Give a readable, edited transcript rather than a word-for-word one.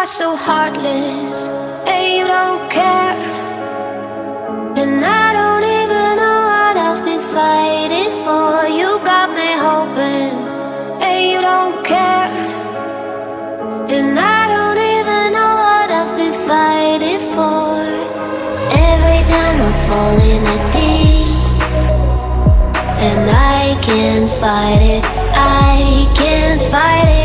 are so heartless, and you don't care. And I don't even know what I've been fighting for. You got me hoping, and you don't care. And I don't even know what I've been fighting for. Every time I fall in the deep, and I can't fight it, I can't fight it.